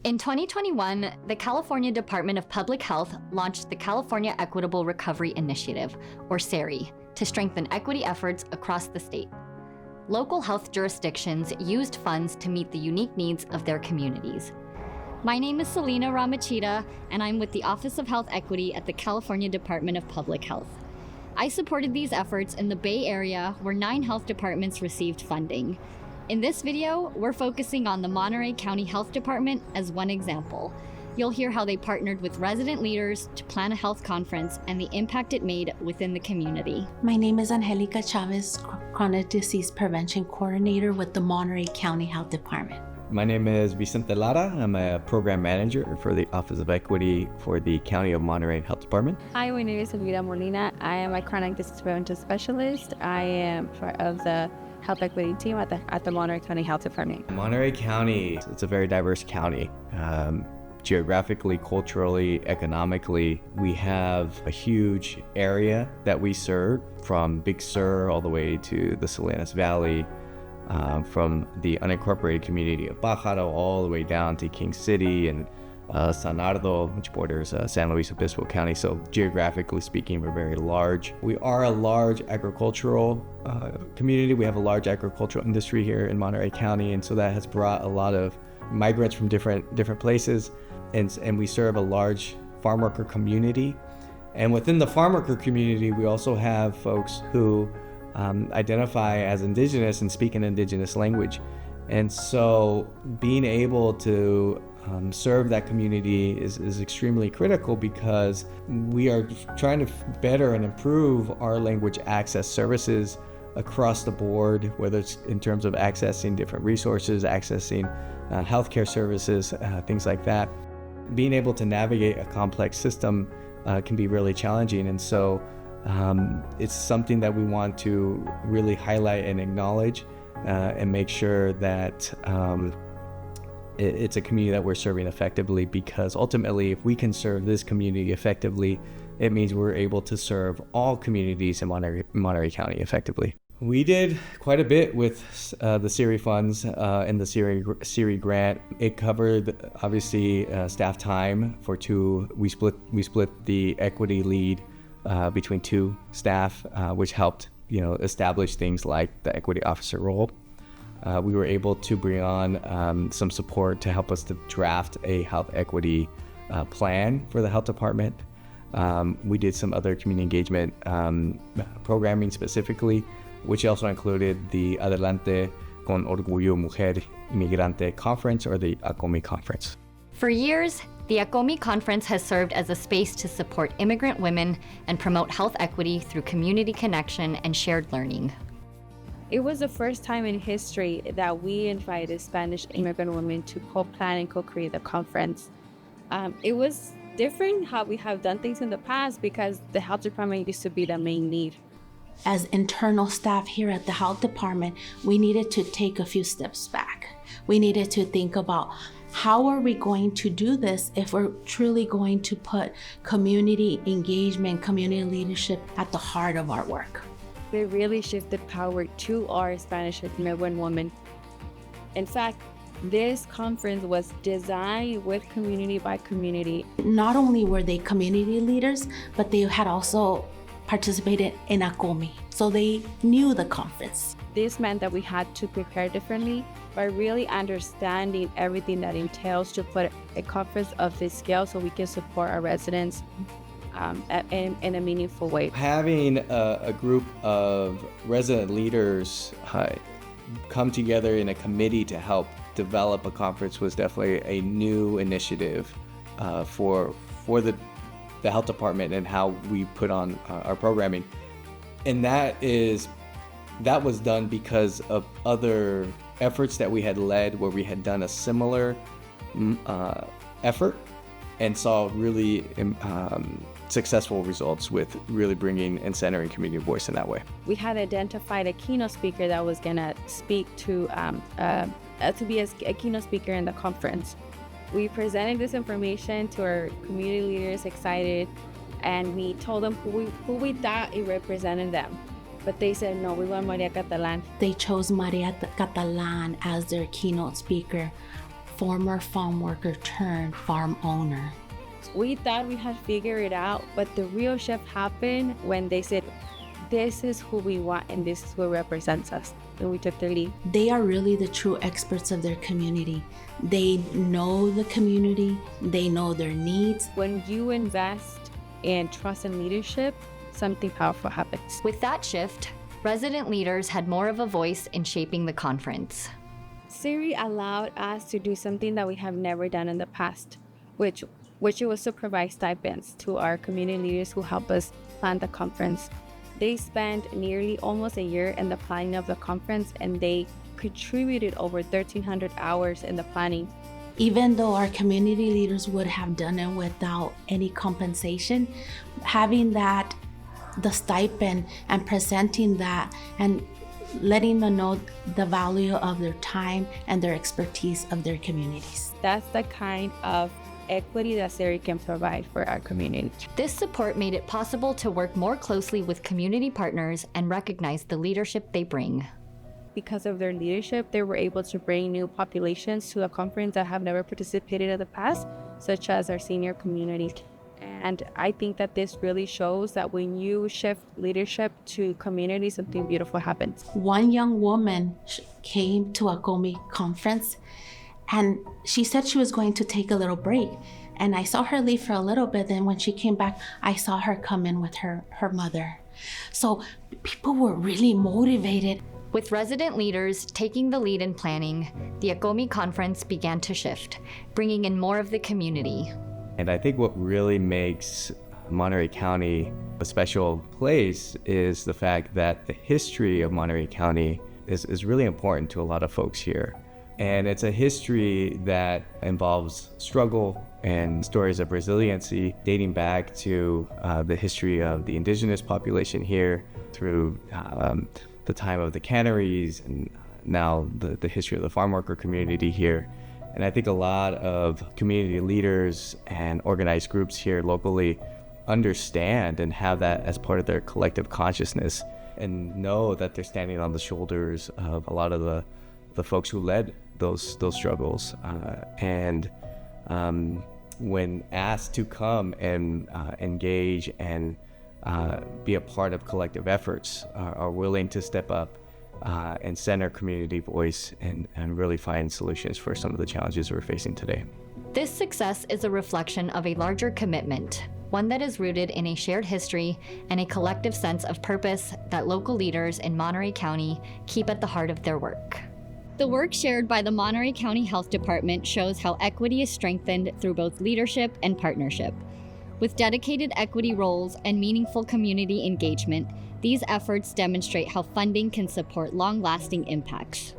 In 2021, the California Department of Public Health launched the California Equitable Recovery Initiative, or CERI, to strengthen equity efforts across the state. Local health jurisdictions used funds to meet the unique needs of their communities. My name is Selena Ramachita, and I'm with the Office of Health Equity at the California Department of Public Health. I supported these efforts in the Bay Area, where 9 health departments received funding. In this video, we're focusing on the Monterey County Health Department as one example. You'll hear how they partnered with resident leaders to plan a health conference and the impact it made within the community. My name is Angelica Chavez, Chronic Disease Prevention Coordinator with the Monterey County Health Department. My name is Vicente Lara. I'm a program manager for the Office of Equity for the County of Monterey Health Department. Hi, my name is Elvira Molina. I am a chronic disease prevention specialist. I am part of the health equity team at the Monterey County Health Department. Monterey County, it's a very diverse county. Geographically, culturally, economically, we have a huge area that we serve, from Big Sur all the way to the Salinas Valley, from the unincorporated community of Pájaro all the way down to King City and San Nardo, which borders San Luis Obispo County. So geographically speaking, we're very large. We are a large agricultural community. We have a large agricultural industry here in Monterey County, and so that has brought a lot of migrants from different places, and we serve a large farm worker community. And within the farm worker community, we also have folks who identify as indigenous and speak an indigenous language. And so being able to serve that community is extremely critical, because we are trying to better and improve our language access services across the board, whether it's in terms of accessing different resources, accessing healthcare services, things like that. Being able to navigate a complex system can be really challenging, and so it's something that we want to really highlight and acknowledge and make sure that it's a community that we're serving effectively, because ultimately, if we can serve this community effectively, it means we're able to serve all communities in Monterey County effectively. We did quite a bit with the CERI funds and the CERI grant. It covered, obviously, staff time for 2. We split the equity lead between 2 staff, which helped, establish things like the equity officer role. We were able to bring on some support to help us to draft a health equity plan for the health department. We did some other community engagement programming specifically, which also included the Adelante con Orgullo Mujer Inmigrante conference, or the ACOMI conference. For years, the ACOMI conference has served as a space to support immigrant women and promote health equity through community connection and shared learning. It was the first time in history that we invited Spanish immigrant women to co-plan and co-create the conference. It was different how we have done things in the past, because the health department used to be the main need. As internal staff here at the health department, we needed to take a few steps back. We needed to think about, how are we going to do this if we're truly going to put community engagement, community leadership at the heart of our work? They really shifted power to our Spanish immigrant women. In fact, this conference was designed with community by community. Not only were they community leaders, but they had also participated in ACOMI, so they knew the conference. This meant that we had to prepare differently by really understanding everything that entails to put a conference of this scale so we can support our residents in a meaningful way. Having a group of resident leaders come together in a committee to help develop a conference was definitely a new initiative for the health department and how we put on our programming. And that was done because of other efforts that we had led, where we had done a similar effort and saw really successful results with really bringing and centering community voice in that way. We had identified a keynote speaker that was gonna speak to be a keynote speaker in the conference. We presented this information to our community leaders, excited, and we told them who we thought it represented them. But they said, no, we want Maria Catalan. They chose Maria Catalan as their keynote speaker former farm worker turned farm owner. We thought we had figured it out, but the real shift happened when they said, this is who we want and this is who represents us. And we took their lead. They are really the true experts of their community. They know the community, they know their needs. When you invest in trust and leadership, something powerful happens. With that shift, resident leaders had more of a voice in shaping the conference. SERI allowed us to do something that we have never done in the past, which it was to provide stipends to our community leaders who help us plan the conference. They spent nearly almost a year in the planning of the conference, and they contributed over 1,300 hours in the planning. Even though our community leaders would have done it without any compensation, having that, the stipend, and presenting that, and letting them know the value of their time and their expertise of their communities. That's the kind of equity that SERI can provide for our community. This support made it possible to work more closely with community partners and recognize the leadership they bring. Because of their leadership, they were able to bring new populations to the conference that have never participated in the past, such as our senior community. And I think that this really shows that when you shift leadership to community, something beautiful happens. One young woman came to a GOMI conference, and she said she was going to take a little break. And I saw her leave for a little bit. Then when she came back, I saw her come in with her mother. So people were really motivated. With resident leaders taking the lead in planning, the ACOMI conference began to shift, bringing in more of the community. And I think what really makes Monterey County a special place is the fact that the history of Monterey County is really important to a lot of folks here. And it's a history that involves struggle and stories of resiliency dating back to the history of the indigenous population here through the time of the canneries and now the history of the farm worker community here. And I think a lot of community leaders and organized groups here locally understand and have that as part of their collective consciousness and know that they're standing on the shoulders of a lot of the folks who led those struggles. When asked to come and engage and be a part of collective efforts, are willing to step up and center community voice and really find solutions for some of the challenges we're facing today. This success is a reflection of a larger commitment, one that is rooted in a shared history and a collective sense of purpose that local leaders in Monterey County keep at the heart of their work. The work shared by the Monterey County Health Department shows how equity is strengthened through both leadership and partnership. With dedicated equity roles and meaningful community engagement, these efforts demonstrate how funding can support long-lasting impacts.